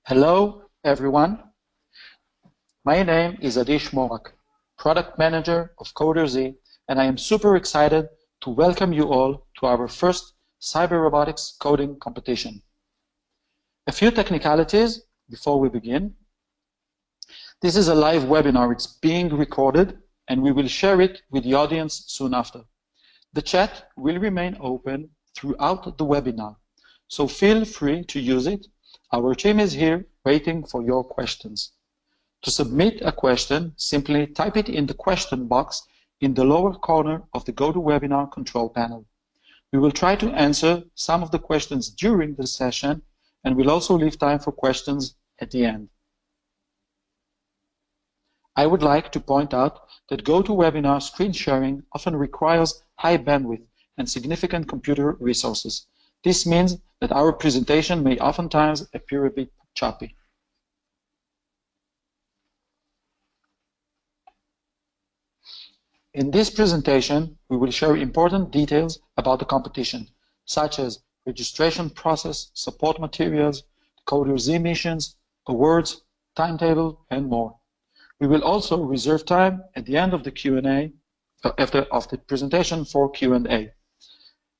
Hello, everyone. My name is Adish Morak, Product Manager of CoderZ, and I am super excited to welcome you all to our first Cyber Robotics coding competition. A few technicalities before we begin. This is a live webinar. It's being recorded, and we will share it with the audience soon after. The chat will remain open throughout the webinar, so feel free to use it. Our team is here waiting for your questions. To submit a question, simply type it in the question box in the lower corner of the GoToWebinar control panel. We will try to answer some of the questions during the session, and we'll also leave time for questions at the end. I would like to point out that GoToWebinar screen sharing often requires high bandwidth and significant computer resources. This means that our presentation may oftentimes appear a bit choppy. In this presentation, we will share important details about the competition, such as registration process, support materials, CoderZ missions, awards, timetable, and more. We will also reserve time at the end of the Q&A, of the presentation for Q&A.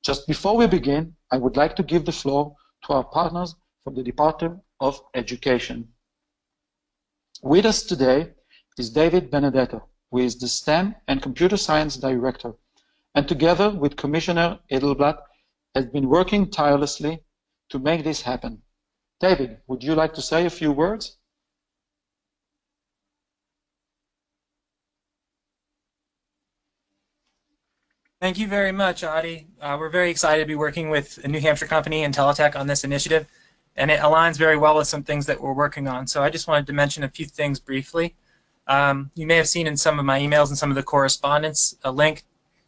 Just before we begin, I would like to give the floor to our partners from the Department of Education. With us today is David Benedetto, who is the STEM and Computer Science Director, and together with Commissioner Edelblatt, has been working tirelessly to make this happen. David, would you like to say a few words? Thank you very much, Adi. We're very excited to be working with a New Hampshire company, Intelitech, on this initiative, and it aligns very well with some things that we're working on. So I just wanted to mention a few things briefly. You may have seen in some of my emails and some of the correspondence a link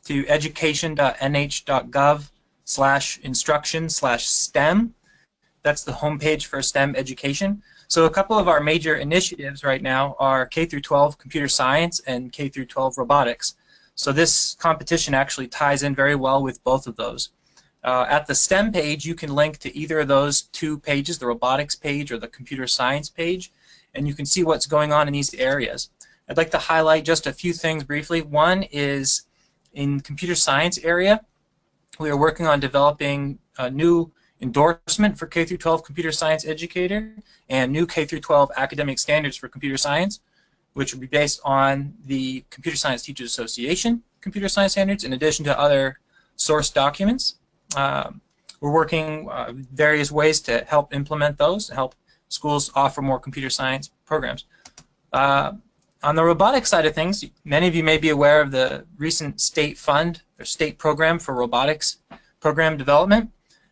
to education.nh.gov/instruction/STEM. That's the homepage for STEM education. So a couple of our major initiatives right now are K-12 computer science and K-12 robotics. So this competition actually ties in very well with both of those. At the STEM page, you can link to either of those two pages, the robotics page or the computer science page, and you can see what's going on in these areas. I'd like to highlight just a few things briefly. One is in computer science area, we are working on developing a new endorsement for K-12 computer science educator and new K-12 academic standards for computer science, which will be based on the Computer Science Teachers Association computer science standards in addition to other source documents. We're working various ways to help implement those, to help schools offer more computer science programs. On the robotics side of things, many of you may be aware of the recent state fund or state program for robotics program development.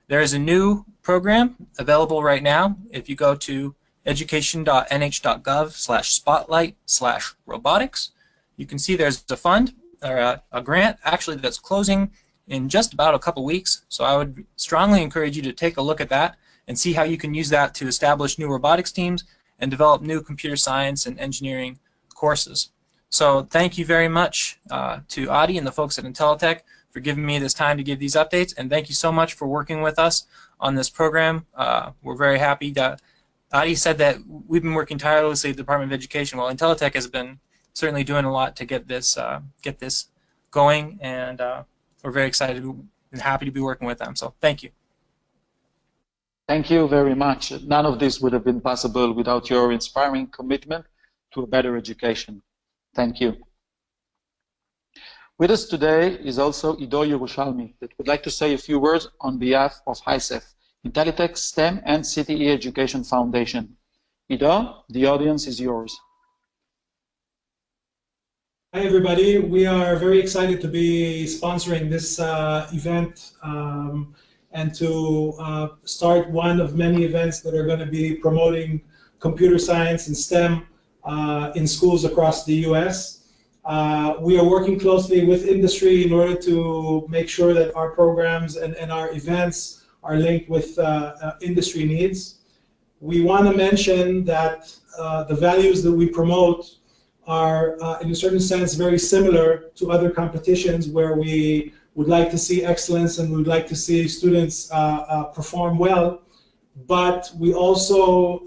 There is a new program available right now. If you go to education.nh.gov/spotlight/robotics. You can see there's a fund, or a grant, actually, that's closing in just about a couple weeks. So I would strongly encourage you to take a look at that and see how you can use that to establish new robotics teams and develop new computer science and engineering courses. So thank you very much to Adi and the folks at Intelitech for giving me this time to give these updates, and thank you so much for working with us on this program. We're very happy that Adi said that we've been working tirelessly at the Department of Education. Well, Intelitech has been certainly doing a lot to get this going, and we're very excited and happy to be working with them. So thank you. Thank you very much. None of this would have been possible without your inspiring commitment to a better education. Thank you. With us today is also Ido Yerushalmi, that would like to say a few words on behalf of HISEF, Intelitech STEM and CTE Education Foundation. Ido, the audience is yours. Hi everybody, we are very excited to be sponsoring this event and to start one of many events that are going to be promoting computer science and STEM in schools across the US. We are working closely with industry in order to make sure that our programs and our events are linked with industry needs. We want to mention that the values that we promote are, in a certain sense, very similar to other competitions where we would like to see excellence and we would like to see students perform well. but we also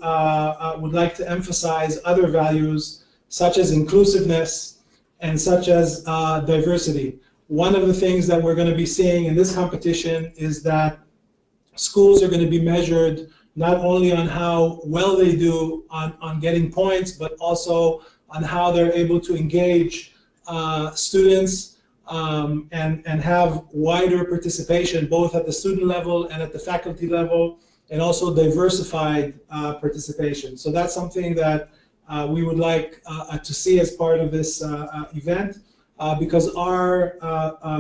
would like to emphasize other values such as inclusiveness and such as diversity. One of the things that we're going to be seeing in this competition is that schools are going to be measured not only on how well they do on getting points, but also on how they're able to engage students and have wider participation, both at the student level and at the faculty level, and also diversified participation. So that's something that we would like to see as part of this event, because our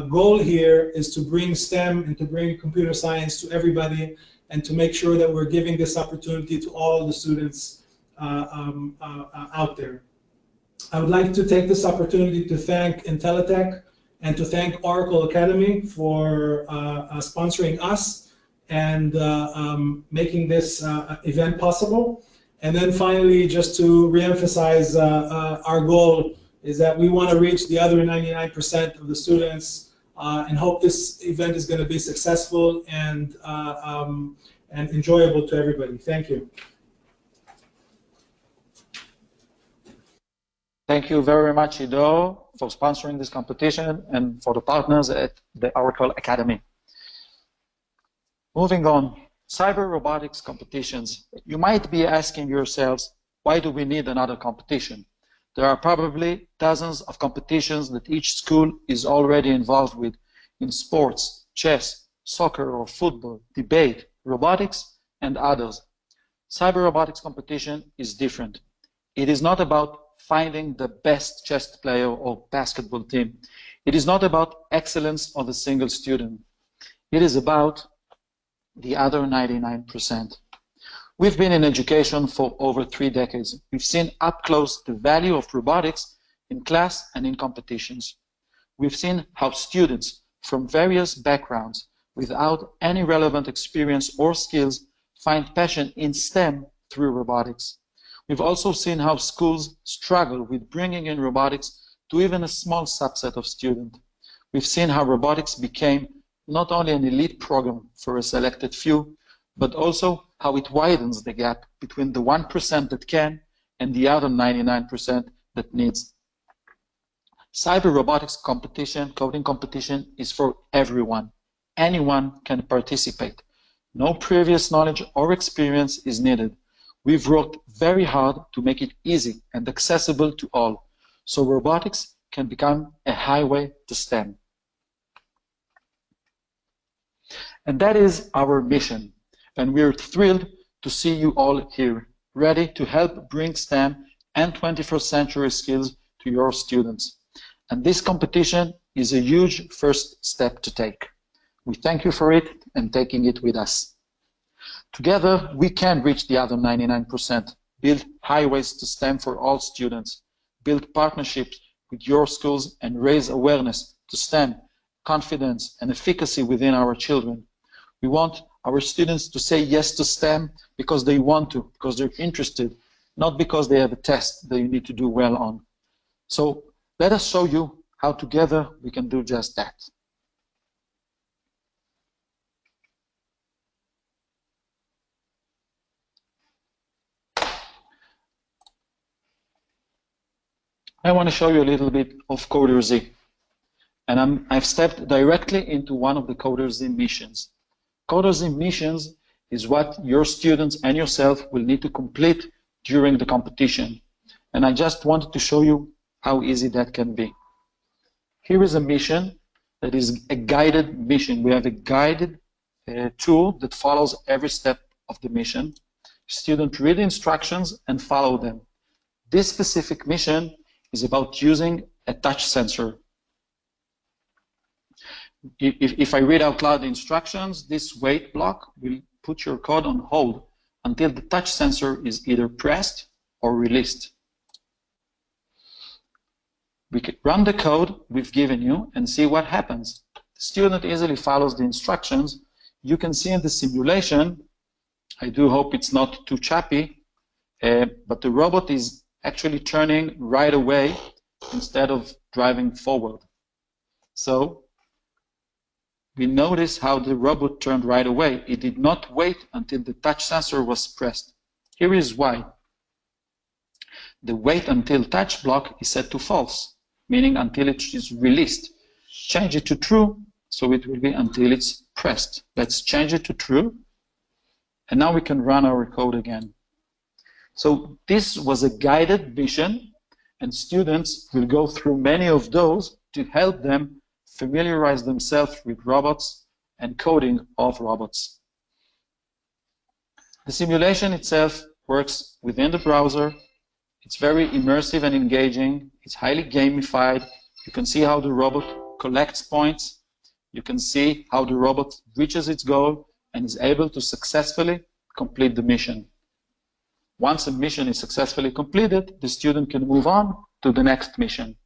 goal here is to bring STEM and to bring computer science to everybody, and to make sure that we're giving this opportunity to all the students out there. I would like to take this opportunity to thank Intelitech and to thank Oracle Academy for sponsoring us and making this event possible. And then finally, just to reemphasize, our goal is that we want to reach the other 99% of the students and hope this event is going to be successful and enjoyable to everybody. Thank you. Thank you very much, Ido, for sponsoring this competition and for the partners at the Oracle Academy. Moving on, cyber robotics competitions. You might be asking yourselves, why do we need another competition? There are probably dozens of competitions that each school is already involved with in sports, chess, soccer or football, debate, robotics, and others. Cyber robotics competition is different. It is not about finding the best chess player or basketball team. It is not about excellence of a single student. It is about the other 99%. We've been in education for over 3 decades. We've seen up close the value of robotics in class and in competitions. We've seen how students from various backgrounds without any relevant experience or skills find passion in STEM through robotics. We've also seen how schools struggle with bringing in robotics to even a small subset of students. We've seen how robotics became not only an elite program for a selected few, but also how it widens the gap between the 1% that can and the other 99% that needs. Cyber robotics competition, coding competition, is for everyone. Anyone can participate. No previous knowledge or experience is needed. We've worked very hard to make it easy and accessible to all, so robotics can become a highway to STEM. And that is our mission, and we're thrilled to see you all here, ready to help bring STEM and 21st century skills to your students. And this competition is a huge first step to take. We thank you for it and taking it with us. Together, we can reach the other 99%, build highways to STEM for all students, build partnerships with your schools, and raise awareness to STEM, confidence, and efficacy within our children. We want our students to say yes to STEM because they want to, because they're interested, not because they have a test that you need to do well on. So let us show you how together we can do just that. I want to show you a little bit of CoderZ. And I've stepped directly into one of the CoderZ missions. CoderZ missions is what your students and yourself will need to complete during the competition. And I just wanted to show you how easy that can be. Here is a mission that is a guided mission. We have a guided tool that follows every step of the mission. Students read the instructions and follow them. This specific mission is about using a touch sensor. If I read out loud the instructions, this wait block will put your code on hold until the touch sensor is either pressed or released. We can run the code we've given you and see what happens. The student easily follows the instructions. You can see in the simulation, I do hope it's not too choppy, but the robot is actually turning right away instead of driving forward. So we notice how the robot turned right away. It did not wait until the touch sensor was pressed. Here is why. The wait until touch block is set to false, meaning until it is released. Change it to true, so it will be until it's pressed. Let's change it to true, and now we can run our code again. So this was a guided mission, and students will go through many of those to help them familiarize themselves with robots and coding of robots. The simulation itself works within the browser. It's very immersive and engaging. It's highly gamified. You can see how the robot collects points. You can see how the robot reaches its goal and is able to successfully complete the mission. Once a mission is successfully completed, the student can move on to the next mission.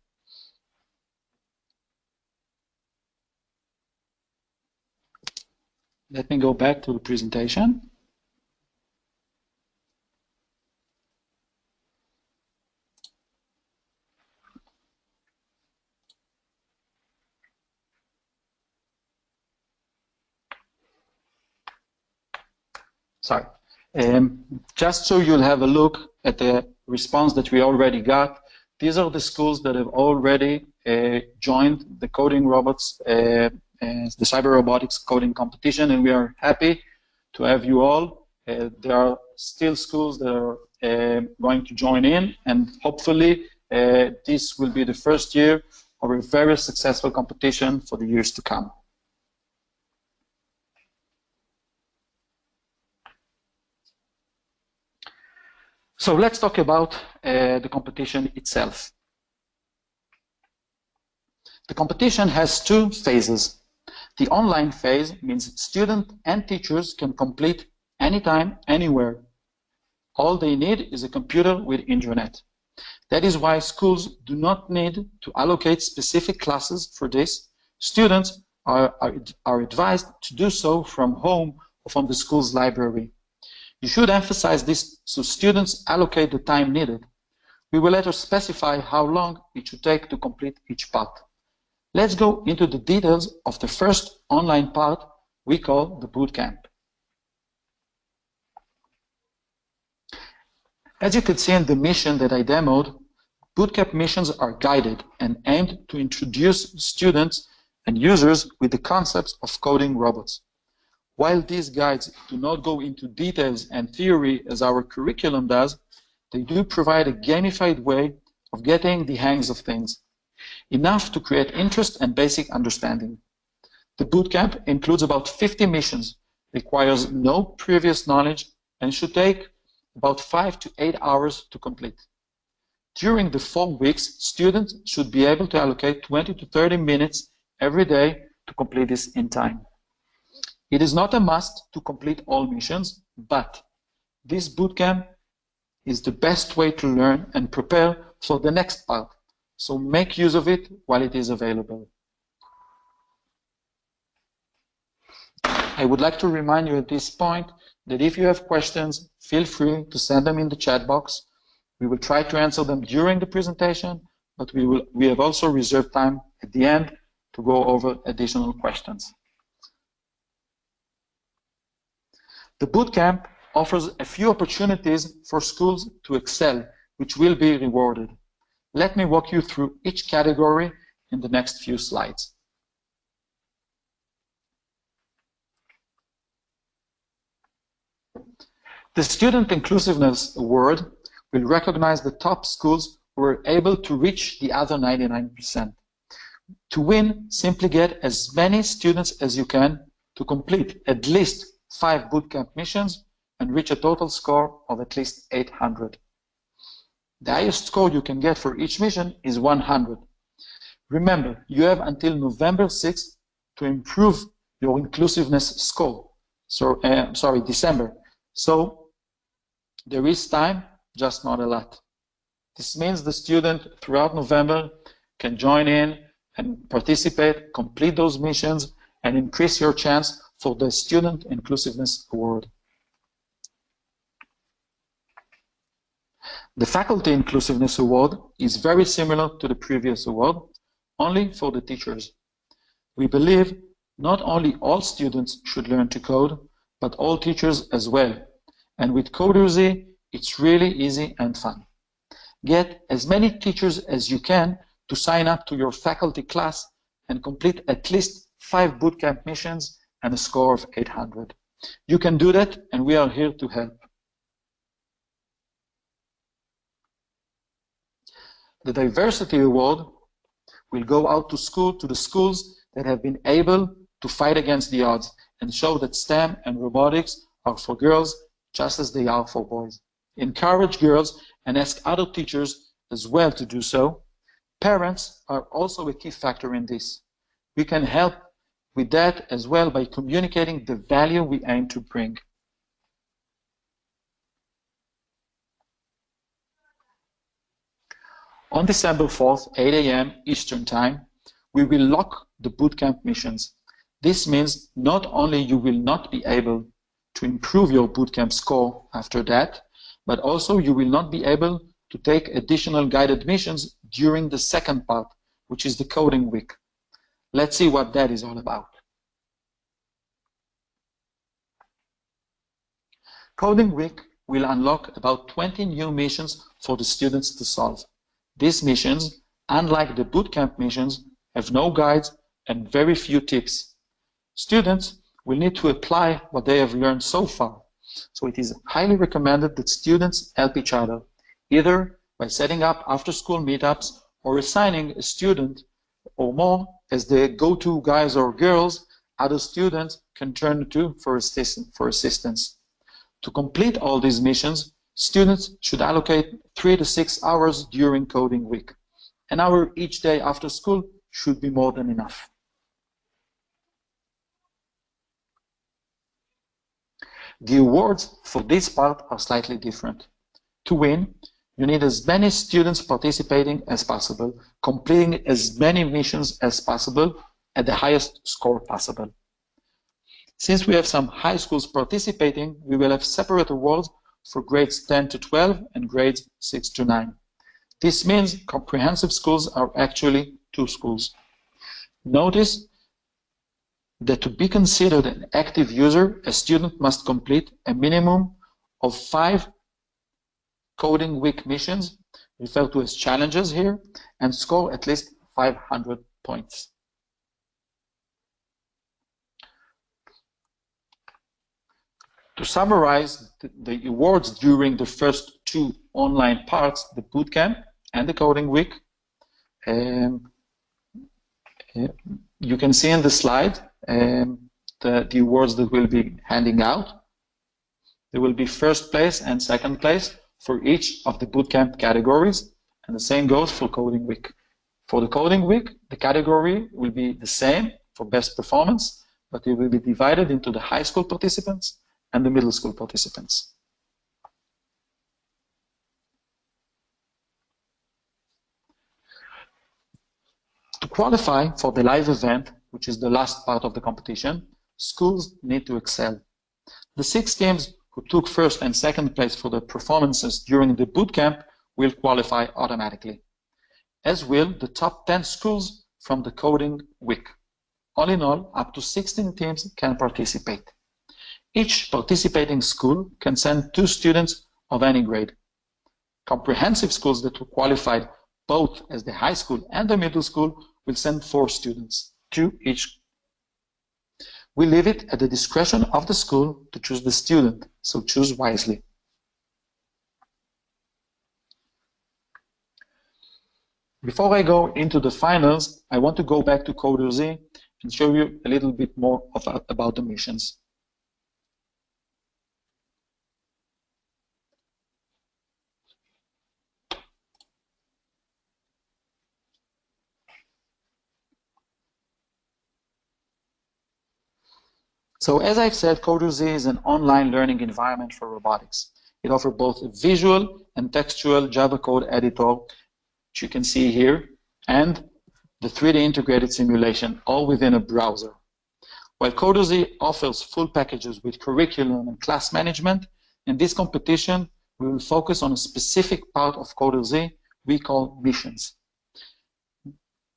Let me go back to the presentation. Sorry. Just so you'll have a look at the response that we already got, these are the schools that have already joined the coding robots, the cyber robotics coding competition, and we are happy to have you all. There are still schools that are going to join in, and hopefully this will be the first year of a very successful competition for the years to come. So let's talk about the competition itself. The competition has two phases. The online phase means students and teachers can complete anytime, anywhere. All they need is a computer with internet. That is why schools do not need to allocate specific classes for this. Students are advised to do so from home or from the school's library. You should emphasize this so students allocate the time needed. We will later specify how long it should take to complete each part. Let's go into the details of the first online part we call the bootcamp. As you can see in the mission that I demoed, bootcamp missions are guided and aimed to introduce students and users with the concepts of coding robots. While these guides do not go into details and theory as our curriculum does, they do provide a gamified way of getting the hangs of things, enough to create interest and basic understanding. The bootcamp includes about 50 missions, requires no previous knowledge, and should take about 5 to 8 hours to complete. During the 4 weeks, students should be able to allocate 20 to 30 minutes every day to complete this in time. It is not a must to complete all missions, but this bootcamp is the best way to learn and prepare for the next part, so make use of it while it is available. I would like to remind you at this point that if you have questions, feel free to send them in the chat box. We will try to answer them during the presentation, but we have also reserved time at the end to go over additional questions. The bootcamp offers a few opportunities for schools to excel, which will be rewarded. Let me walk you through each category in the next few slides. The Student Inclusiveness Award will recognize the top schools who are able to reach the other 99%. To win, simply get as many students as you can to complete at least 5 bootcamp missions and reach a total score of at least 800. The highest score you can get for each mission is 100. Remember, you have until November 6th to improve your inclusiveness score. So, December. So there is time, just not a lot. This means the student throughout November can join in and participate, complete those missions, and increase your chance for the Student Inclusiveness Award. The Faculty Inclusiveness Award is very similar to the previous award, only for the teachers. We believe Not only all students should learn to code, but all teachers as well. And with CoderZ, it's really easy and fun. Get as many teachers as you can to sign up to your faculty class and complete at least 5 bootcamp missions and a score of 800. You can do that, and we are here to help. The Diversity Award will go out to the schools that have been able to fight against the odds and show that STEM and robotics are for girls just as they are for boys. Encourage girls and ask other teachers as well to do so. Parents are also a key factor in this. We can help with that as well by communicating the value we aim to bring. On December 4th, 8 a.m. Eastern Time, we will lock the bootcamp missions. This means not only you will not be able to improve your bootcamp score after that, but also you will not be able to take additional guided missions during the second part, which is the coding week. Let's see what that is all about. Coding week will unlock about 20 new missions for the students to solve. These missions, unlike the bootcamp missions, have no guides and very few tips. Students will need to apply what they have learned so far. So it is highly recommended that students help each other, either by setting up after-school meetups or assigning a student or more as the go-to guys or girls other students can turn to for assistance. To complete all these missions, students should allocate 3 to 6 hours during coding week. An hour each day after school should be more than enough. The awards for this part are slightly different. To win, you need as many students participating as possible, completing as many missions as possible at the highest score possible. Since we have some high schools participating, we will have separate awards for grades 10 to 12 and grades 6 to 9. This means comprehensive schools are actually 2 schools. Notice that to be considered an active user, a student must complete a minimum of 5 coding week missions, referred to as challenges here, and score at least 500 points. To summarize the awards during the first 2 online parts, the bootcamp and the coding week, you can see in the slide the awards that we'll be handing out. There will be first place and second place for each of the bootcamp categories, and the same goes for coding week. For the coding week, the category will be the same for best performance, but it will be divided into the high school participants and the middle school participants. To qualify for the live event, which is the last part of the competition, schools need to excel. The 6 teams who took first and second place for their performances during the bootcamp will qualify automatically, as will the top 10 schools from the coding week. All in all, up to 16 teams can participate. Each participating school can send 2 students of any grade. Comprehensive schools that were qualified both as the high school and the middle school will send 4 students, 2 each. We leave it at the discretion of the school to choose the student, so choose wisely. Before I go into the finals, I want to go back to CoderZ and show you a little bit more about the missions. So as I've said, CoderZ is an online learning environment for robotics. It offers both a visual and textual Java code editor, which you can see here, and the 3D integrated simulation, all within a browser. While CoderZ offers full packages with curriculum and class management, in this competition, we will focus on a specific part of CoderZ we call missions.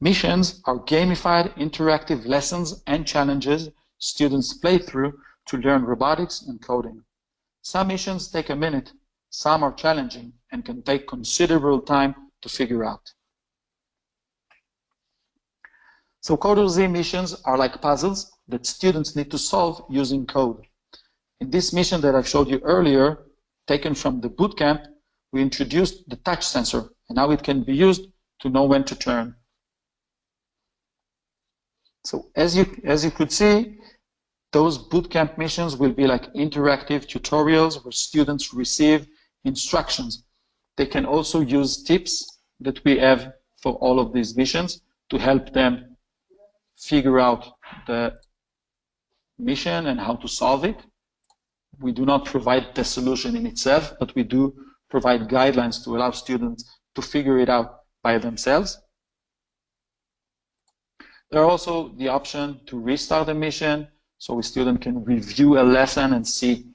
Missions are gamified interactive lessons and challenges students play through to learn robotics and coding. Some missions take a minute, some are challenging and can take considerable time to figure out. So CoderZ missions are like puzzles that students need to solve using code. In this mission that I showed you earlier, taken from the bootcamp, we introduced the touch sensor, and now it can be used to know when to turn. So as you could see, those bootcamp missions will be like interactive tutorials where students receive instructions. They can also use tips that we have for all of these missions to help them figure out the mission and how to solve it. We do not provide the solution in itself, but we do provide guidelines to allow students to figure it out by themselves. There are also the option to restart a mission, so a student can review a lesson and see,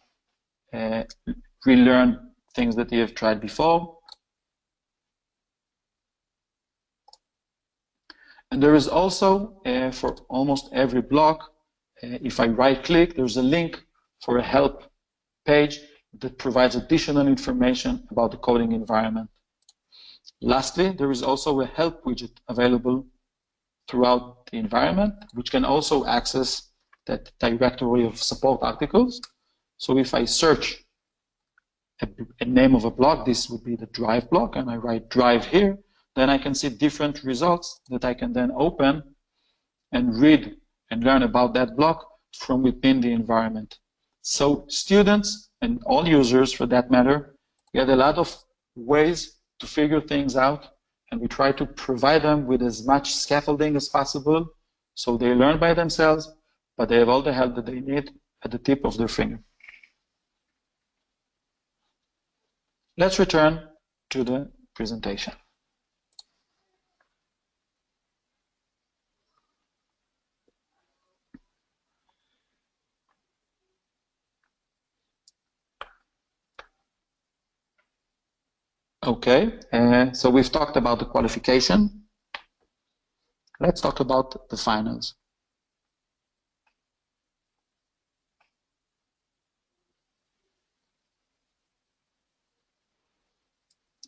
relearn things that they have tried before. And there is also, for almost every block, if I right-click, there's a link for a help page that provides additional information about the coding environment. Lastly, there is also a help widget available throughout the environment, which can also access that directory of support articles. So if I search a name of a block, this would be the drive block, and I write drive here, then I can see different results that I can then open and read and learn about that block from within the environment. So students and all users for that matter get a lot of ways to figure things out, and we try to provide them with as much scaffolding as possible so they learn by themselves, but they have all the help that they need at the tip of their finger. Let's return to the presentation. Okay, so we've talked about the qualification. Let's talk about the finals.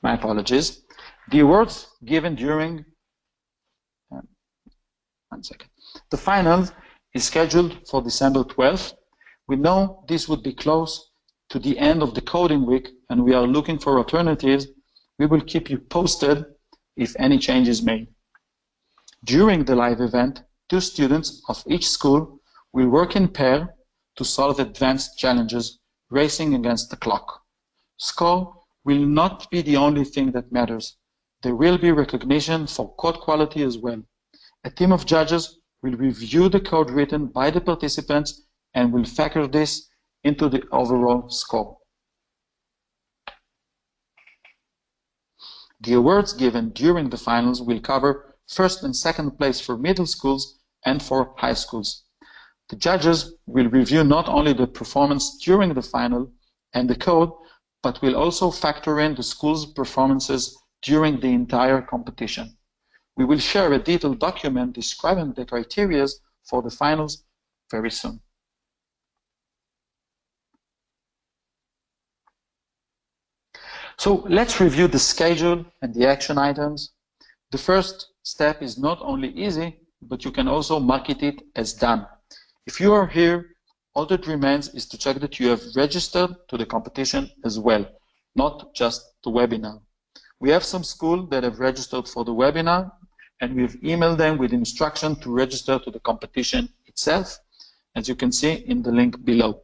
My apologies. The awards given during, one second. The finals is scheduled for December 12th. We know this would be close to the end of the coding week, and we are looking for alternatives. We will keep you posted if any change is made. During the live event, 2 students of each school will work in pair to solve advanced challenges, racing against the clock. Score will not be the only thing that matters. There will be recognition for code quality as well. A team of judges will review the code written by the participants and will factor this into the overall score. The awards given during the finals will cover first and second place for middle schools and for high schools. The judges will review not only the performance during the final and the code, but will also factor in the school's performances during the entire competition. We will share a detailed document describing the criteria for the finals very soon. So let's review the schedule and the action items. The first step is not only easy, but you can also mark it as done. If you are here, all that remains is to check that you have registered to the competition as well, not just the webinar. We have some schools that have registered for the webinar, and we've emailed them with instruction to register to the competition itself, as you can see in the link below.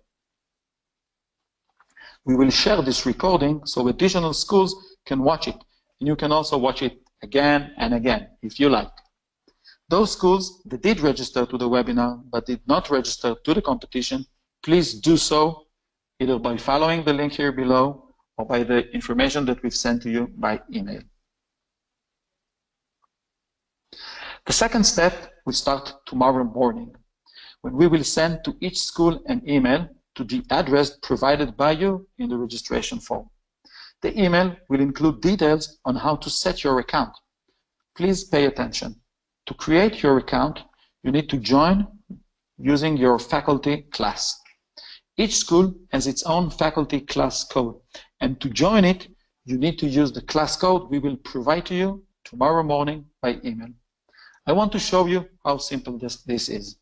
We will share this recording so additional schools can watch it, and you can also watch it again and again if you like. Those schools that did register to the webinar but did not register to the competition, please do so either by following the link here below or by the information that we've sent to you by email. The second step will start tomorrow morning, when we will send to each school an email to the address provided by you in the registration form. The email will include details on how to set your account. Please pay attention. To create your account, you need to join using your faculty class. Each school has its own faculty class code, and to join it, you need to use the class code we will provide to you tomorrow morning by email. I want to show you how simple this is.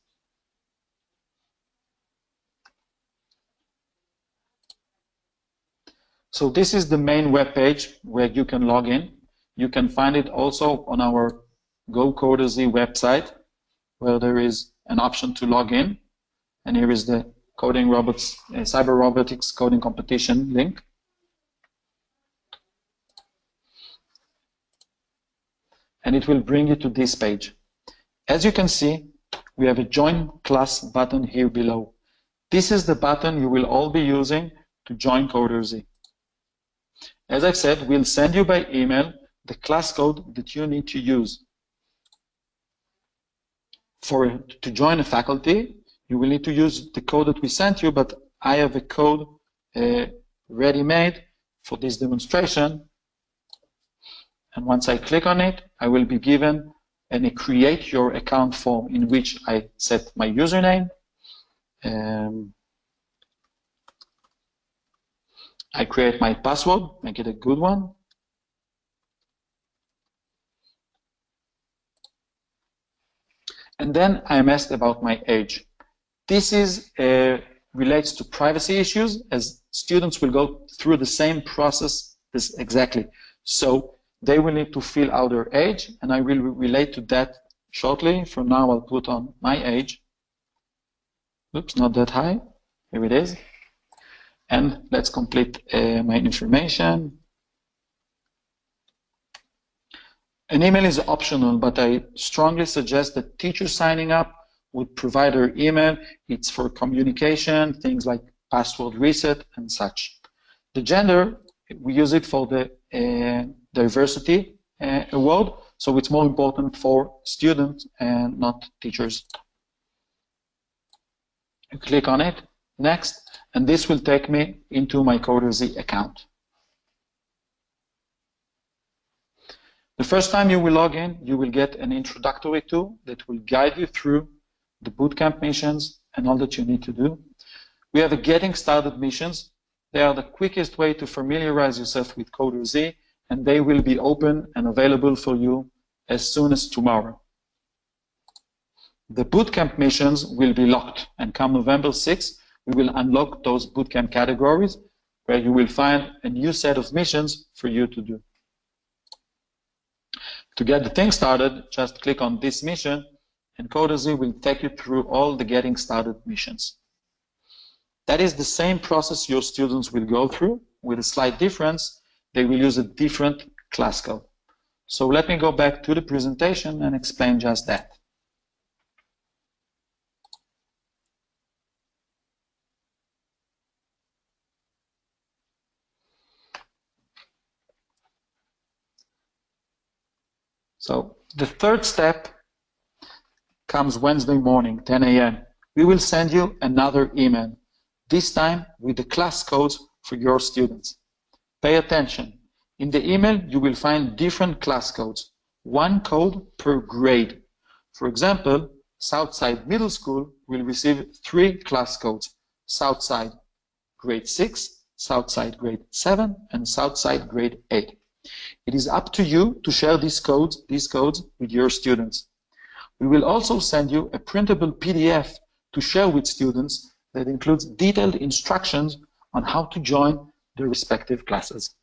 So this is the main web page where you can log in. You can find it also on our CoderZ website, where there is an option to log in. And here is the Coding Robots, Cyber Robotics Coding Competition link. And it will bring you to this page. As you can see, we have a Join Class button here below. This is the button you will all be using to join CoderZ. As I've said, we'll send you by email the class code that you need to use. To join a faculty, you will need to use the code that we sent you, but I have a code ready-made for this demonstration. And once I click on it, I will be given a create your account form in which I set my username. I create my password, make it a good one. And then I'm asked about my age. This relates to privacy issues, as students will go through the same process exactly. So they will need to fill out their age, and I will relate to that shortly. For now, I'll put on my age. Oops, not that high. Here it is. And let's complete my information. An email is optional, but I strongly suggest that teachers signing up would provide their email. It's for communication, things like password reset and such. The gender, we use it for the diversity award, so it's more important for students and not teachers. You click on it, next, and this will take me into my CoderZ account. The first time you will log in, you will get an introductory tool that will guide you through the bootcamp missions and all that you need to do. We have a getting started missions. They are the quickest way to familiarize yourself with CoderZ, and they will be open and available for you as soon as tomorrow. The bootcamp missions will be locked, and come November 6th, we will unlock those bootcamp categories where you will find a new set of missions for you to do. To get the thing started, just click on this mission, and CoderZ will take you through all the getting started missions. That is the same process your students will go through, with a slight difference. They will use a different class code. So let me go back to the presentation and explain just that. So the third step comes Wednesday morning, 10 a.m. We will send you another email, this time with the class codes for your students. Pay attention. In the email, you will find different class codes, one code per grade. For example, Southside Middle School will receive 3 class codes: Southside Grade 6, Southside Grade 7, and Southside Grade 8. It is up to you to share these codes with your students. We will also send you a printable PDF to share with students that includes detailed instructions on how to join the respective classes.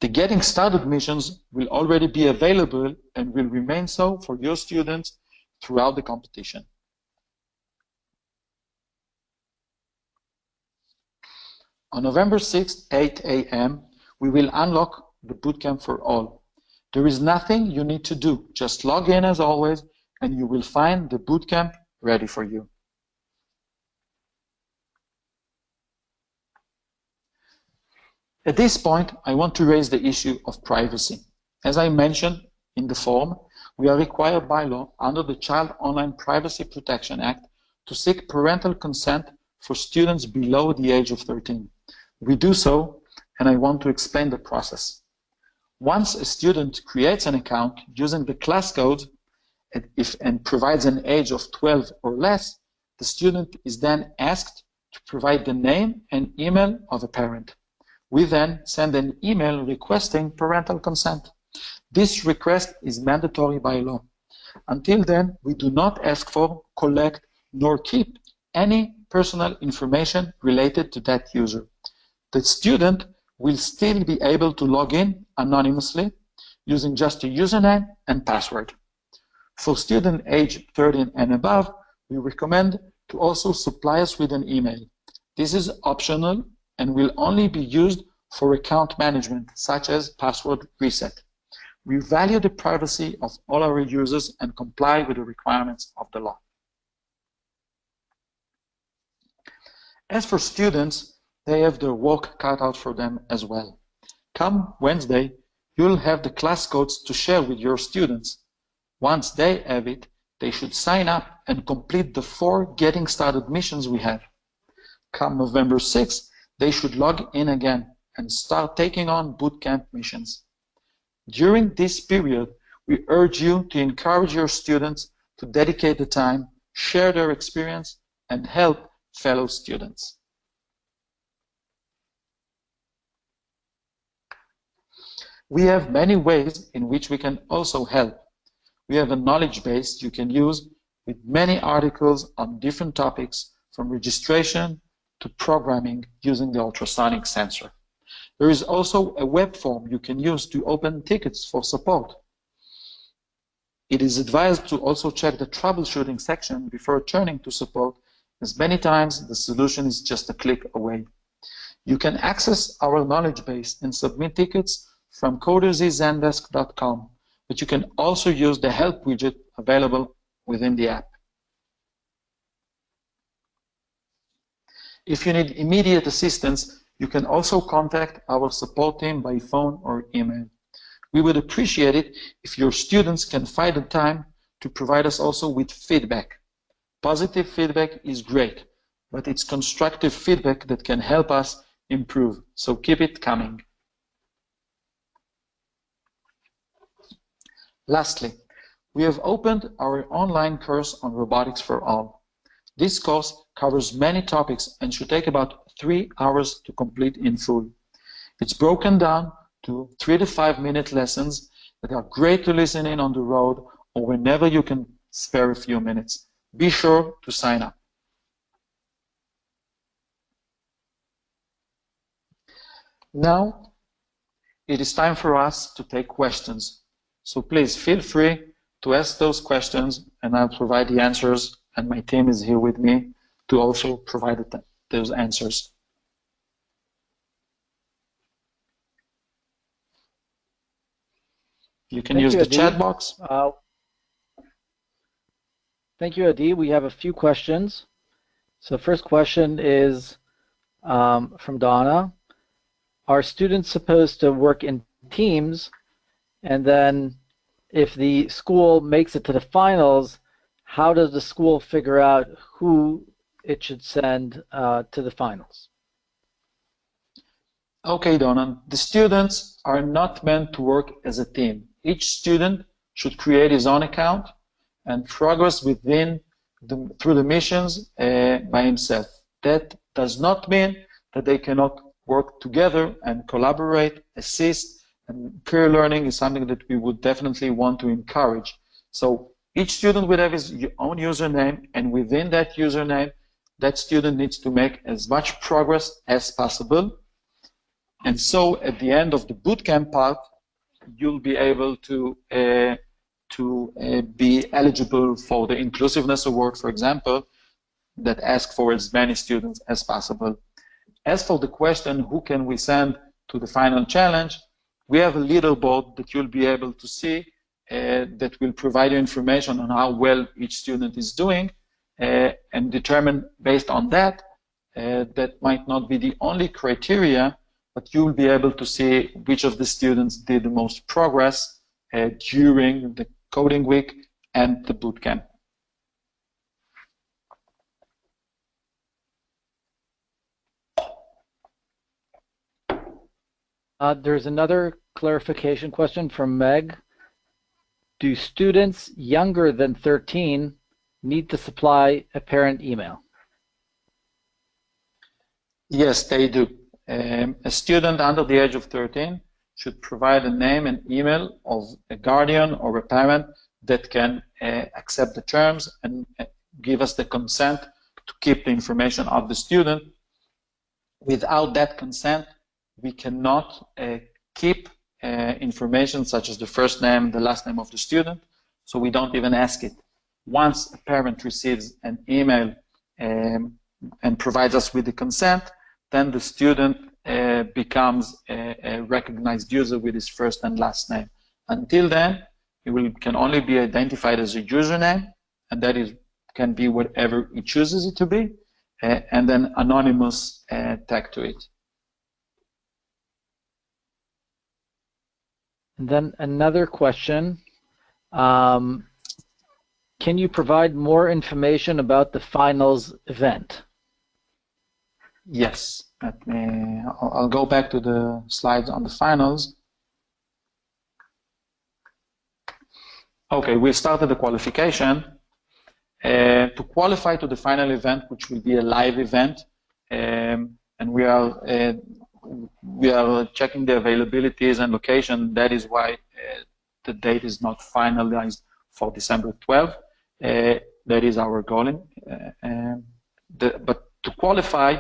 The Getting Started missions will already be available and will remain so for your students throughout the competition. On November 6th, 8 a.m., we will unlock the bootcamp for all. There is nothing you need to do. Just log in as always, and you will find the bootcamp ready for you. At this point, I want to raise the issue of privacy. As I mentioned in the form, we are required by law under the Child Online Privacy Protection Act to seek parental consent for students below the age of 13. We do so, and I want to explain the process. Once a student creates an account using the class code, and provides an age of 12 or less, the student is then asked to provide the name and email of a parent. We then send an email requesting parental consent. This request is mandatory by law. Until then, we do not ask for, collect, nor keep any personal information related to that user. The student will still be able to log in anonymously using just a username and password. For students aged 13 and above, we recommend to also supply us with an email. This is optional and will only be used for account management, such as password reset. We value the privacy of all our users and comply with the requirements of the law. As for students, they have their work cut out for them as well. Come Wednesday, you'll have the class codes to share with your students. Once they have it, they should sign up and complete the 4 getting started missions we have. Come November 6th, they should log in again and start taking on bootcamp missions. During this period, we urge you to encourage your students to dedicate the time, share their experience, and help fellow students. We have many ways in which we can also help. We have a knowledge base you can use with many articles on different topics, from registration to programming using the ultrasonic sensor. There is also a web form you can use to open tickets for support. It is advised to also check the troubleshooting section before turning to support, as many times the solution is just a click away. You can access our knowledge base and submit tickets from CoderZ.Zendesk.com, but you can also use the help widget available within the app. If you need immediate assistance, you can also contact our support team by phone or email. We would appreciate it if your students can find the time to provide us also with feedback. Positive feedback is great, but it's constructive feedback that can help us improve, so keep it coming. Lastly, we have opened our online course on Robotics for All. This course covers many topics and should take about 3 hours to complete in full. It's broken down to 3 to 5 minute lessons that are great to listen in on the road or whenever you can spare a few minutes. Be sure to sign up. Now, it is time for us to take questions. So please feel free to ask those questions and I'll provide the answers, and my team is here with me to also provide those answers. You can use the chat box. Thank you, Adi. We have a few questions. So the first question is from Donna. Are students supposed to work in teams? And then if the school makes it to the finals, how does the school figure out who it should send to the finals? Okay, Donna. The students are not meant to work as a team. Each student should create his own account and progress through the missions by himself. That does not mean that they cannot work together and collaborate, assist, and peer learning is something that we would definitely want to encourage. So each student will have his own username, and within that username, that student needs to make as much progress as possible. And so at the end of the bootcamp part, you'll be able to be eligible for the Inclusiveness Award, for example, that asks for as many students as possible. As for the question, who can we send to the final challenge, we have a leaderboard that you'll be able to see that will provide you information on how well each student is doing and determine based on that. That might not be the only criteria, but you'll be able to see which of the students did the most progress during the coding week and the bootcamp. There's another clarification question from Meg. Do students younger than 13 need to supply a parent email? Yes, they do. A student under the age of 13 should provide a name and email of a guardian or a parent that can accept the terms and give us the consent to keep the information of the student. Without that consent, we cannot keep information such as the first name, the last name of the student, so we don't even ask it. Once a parent receives an email and provides us with the consent, then the student becomes a recognized user with his first and last name. Until then, it can only be identified as a username, and that can be whatever he chooses it to be, and then anonymous tag to it. And then another question. Can you provide more information about the finals event? Yes. I'll go back to the slides on the finals. Okay, we started the qualification. To qualify to the final event, which will be a live event, and we are checking the availabilities and location. That is why the date is not finalized for December 12th. That is our goal. But to qualify,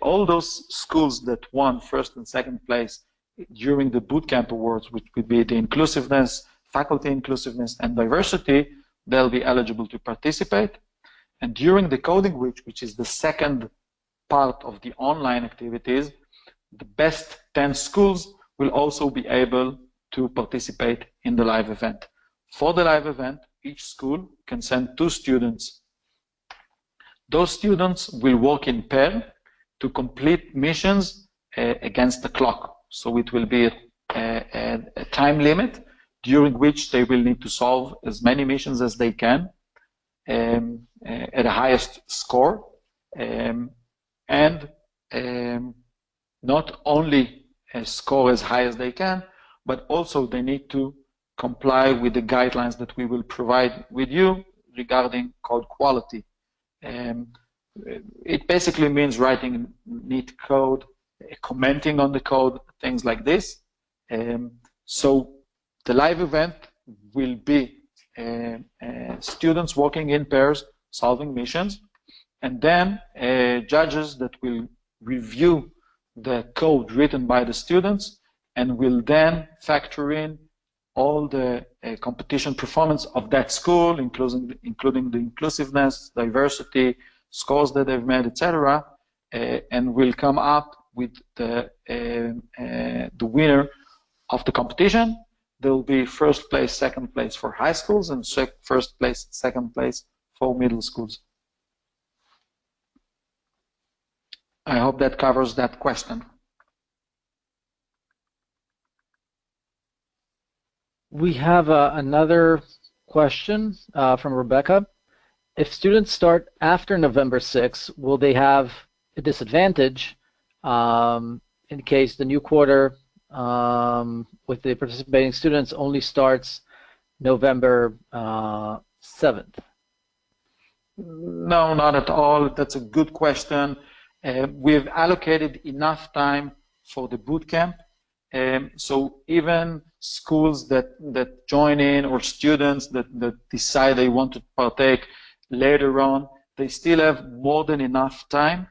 all those schools that won first and second place during the bootcamp awards, which would be the inclusiveness, faculty inclusiveness, and diversity, they'll be eligible to participate. And during the coding week, which is the second part of the online activities, the best 10 schools will also be able to participate in the live event. For the live event, each school can send 2 students. Those students will work in pair to complete missions against the clock. So it will be a time limit during which they will need to solve as many missions as they can at the highest score, and not only score as high as they can, but also they need to comply with the guidelines that we will provide with you regarding code quality. It basically means writing neat code, commenting on the code, things like this. So the live event will be students working in pairs, solving missions, and then judges that will review the code written by the students and will then factor in all the competition performance of that school, including the inclusiveness, diversity, scores that they've made, etc., and will come up with the winner of the competition. There will be first place, second place for high schools, and first place, second place for middle schools. I hope that covers that question. We have another question from Rebecca. If students start after November 6th, will they have a disadvantage in case the new quarter with the participating students only starts November 7th? No, not at all. That's a good question. We've allocated enough time for the boot camp. So even schools that join in, or students that decide they want to partake later on, they still have more than enough time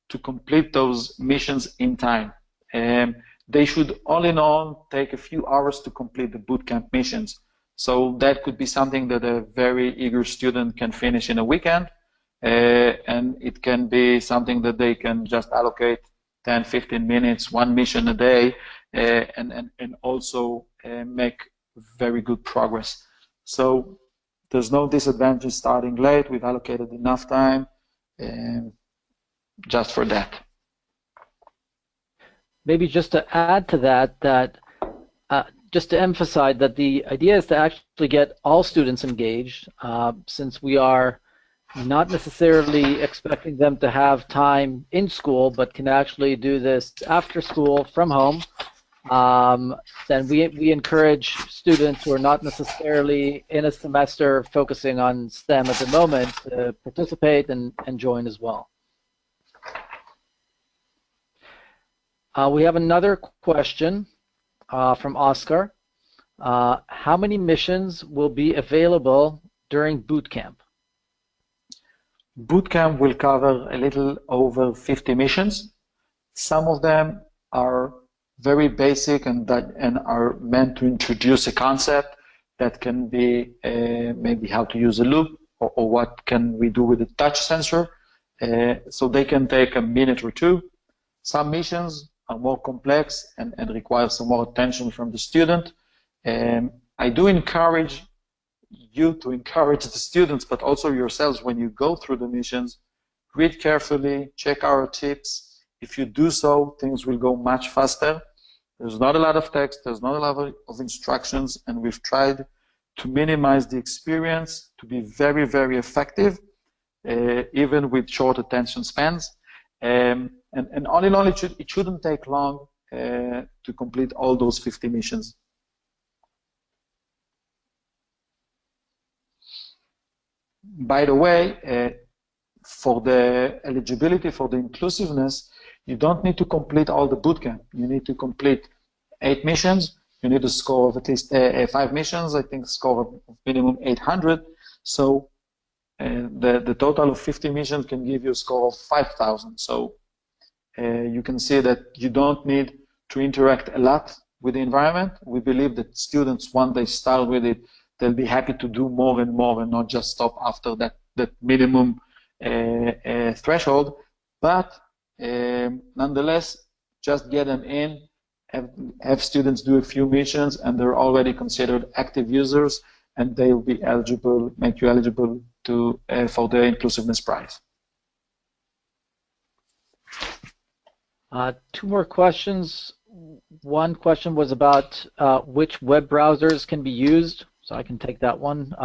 to complete those missions in time. They should all in all take a few hours to complete the bootcamp missions. So that could be something that a very eager student can finish in a weekend, and it can be something that they can just allocate 10, 15 minutes, one mission a day, and also make very good progress. So there's no disadvantage starting late. We've allocated enough time just for that. Maybe just to add to that, just to emphasize that the idea is to actually get all students engaged, since we are not necessarily expecting them to have time in school, but can actually do this after school from home. then we encourage students who are not necessarily in a semester focusing on STEM at the moment to participate and join as well. We have another question from Oscar. How many missions will be available during boot camp? Boot camp will cover a little over 50 missions. Some of them are very basic and are meant to introduce a concept that can be maybe how to use a loop or what can we do with a touch sensor. So they can take a minute or two. Some missions are more complex and require some more attention from the student. I do encourage you to encourage the students, but also yourselves, when you go through the missions, read carefully, check our tips. If you do so, things will go much faster. There's not a lot of text, there's not a lot of instructions, and we've tried to minimize the experience to be very, very effective, even with short attention spans. And all in all, it shouldn't take long to complete all those 50 missions. By the way, for the eligibility, for the inclusiveness, you don't need to complete all the bootcamp. You need to complete 8 missions. You need a score of at least 5 missions. I think score of minimum 800. So the total of 50 missions can give you a score of 5,000. So you can see that you don't need to interact a lot with the environment. We believe that students, once they start with it, they'll be happy to do more and more and not just stop after that minimum threshold. But nonetheless, just get them in, have students do a few missions, and they're already considered active users, and they'll be eligible, make you eligible to for the inclusiveness prize. 2 more questions. One question was about which web browsers can be used, so I can take that one.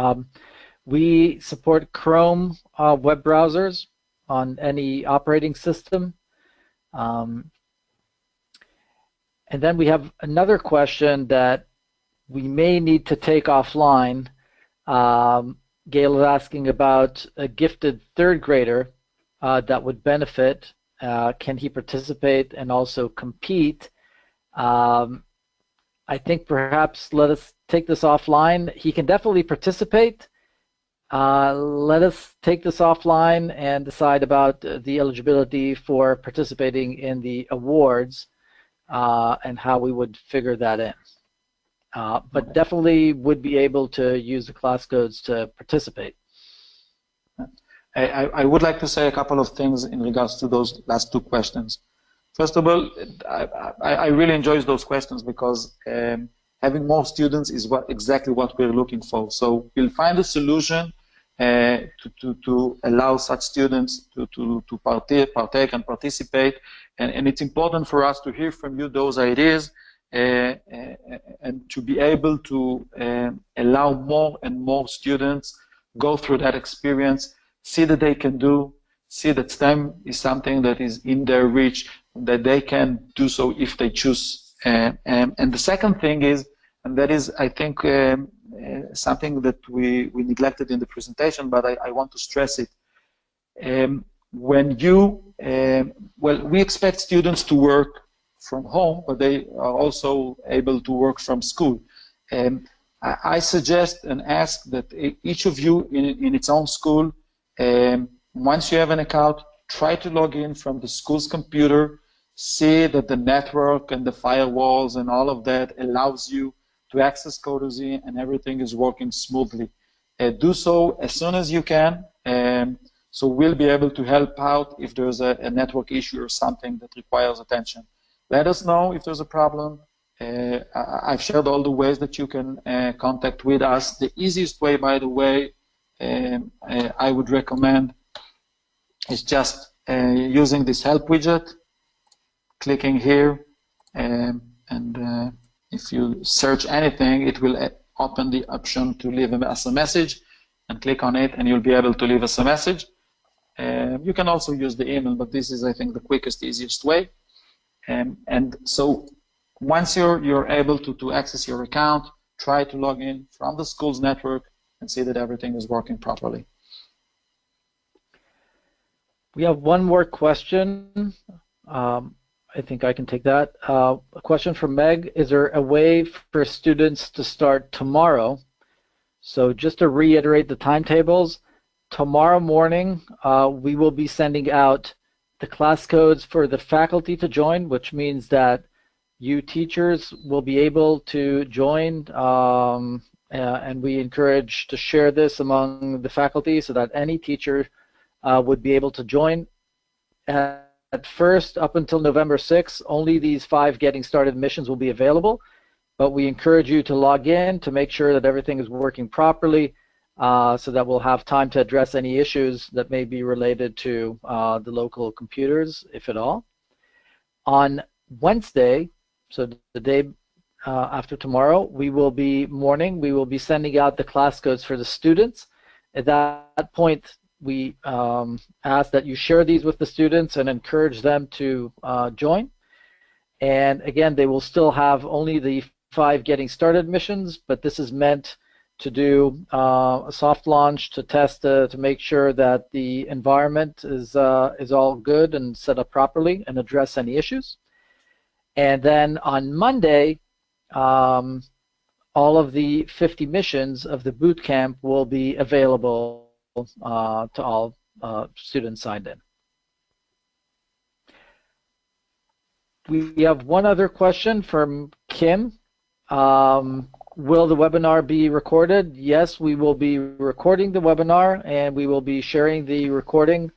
We support Chrome web browsers on any operating system. And then we have another question that we may need to take offline. Gail is asking about a gifted 3rd grader that would benefit. Can he participate and also compete? I think perhaps let us take this offline. He can definitely participate. Let us take this offline and decide about the eligibility for participating in the awards and how we would figure that in. But definitely would be able to use the class codes to participate. I would like to say a couple of things in regards to those last 2 questions. First of all, I really enjoy those questions because having more students is exactly what we're looking for. So we'll find a solution to allow such students to partake and participate, and it's important for us to hear from you those ideas and to be able to allow more and more students go through that experience, see that they can do, see that STEM is something that is in their reach, that they can do so if they choose. And the second thing is, and that is, I think, something that we neglected in the presentation, but I want to stress it. When you, well, we expect students to work from home, but they are also able to work from school. I suggest and ask that each of you in its own school, once you have an account, try to log in from the school's computer, see that the network and the firewalls and all of that allows you to access CoderZ and everything is working smoothly. Do so as soon as you can, so we'll be able to help out if there's a network issue or something that requires attention. Let us know if there's a problem. I've shared all the ways that you can contact with us. The easiest way, by the way, I would recommend is just using this help widget, clicking here, and if you search anything, it will open the option to leave us a message, and click on it and you'll be able to leave us a message. You can also use the email, but this is, I think, the quickest, easiest way. And so once you're able to access your account, try to log in from the school's network and see that everything is working properly. We have one more question. I think I can take that. A question from Meg. Is there a way for students to start tomorrow? So just to reiterate the timetables, tomorrow morning we will be sending out the class codes for the faculty to join, which means that you teachers will be able to join, and we encourage to share this among the faculty so that any teacher would be able to join. At first, up until November 6th, only these 5 getting started missions will be available, but we encourage you to log in to make sure that everything is working properly, so that we'll have time to address any issues that may be related to the local computers, if at all. On Wednesday, so the day after tomorrow, we will be sending out the class codes for the students. At that point, we ask that you share these with the students and encourage them to join. And again, they will still have only the 5 getting started missions, but this is meant to do a soft launch to test to make sure that the environment is all good and set up properly and address any issues. And then on Monday, all of the 50 missions of the boot camp will be available to all students signed in. We have one other question from Kim. Will the webinar be recorded? Yes, we will be recording the webinar, and we will be sharing the recording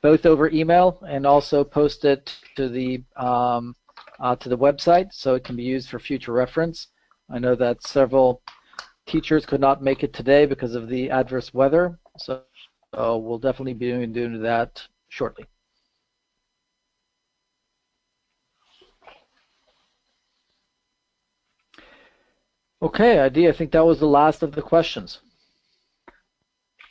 both over email and also post it to the website so it can be used for future reference. I know that several teachers could not make it today because of the adverse weather, so we'll definitely be doing that shortly. Okay, Adi, I think that was the last of the questions.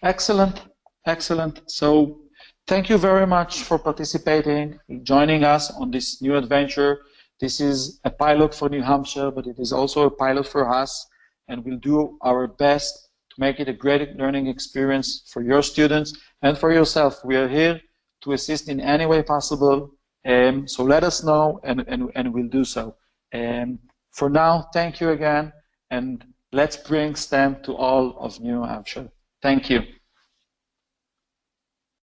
Excellent, excellent. So thank you very much for participating, joining us on this new adventure. This is a pilot for New Hampshire, but it is also a pilot for us, and we'll do our best to make it a great learning experience for your students and for yourself. We are here to assist in any way possible, so let us know, and we'll do so. For now, thank you again, and let's bring STEM to all of New Hampshire. Thank you.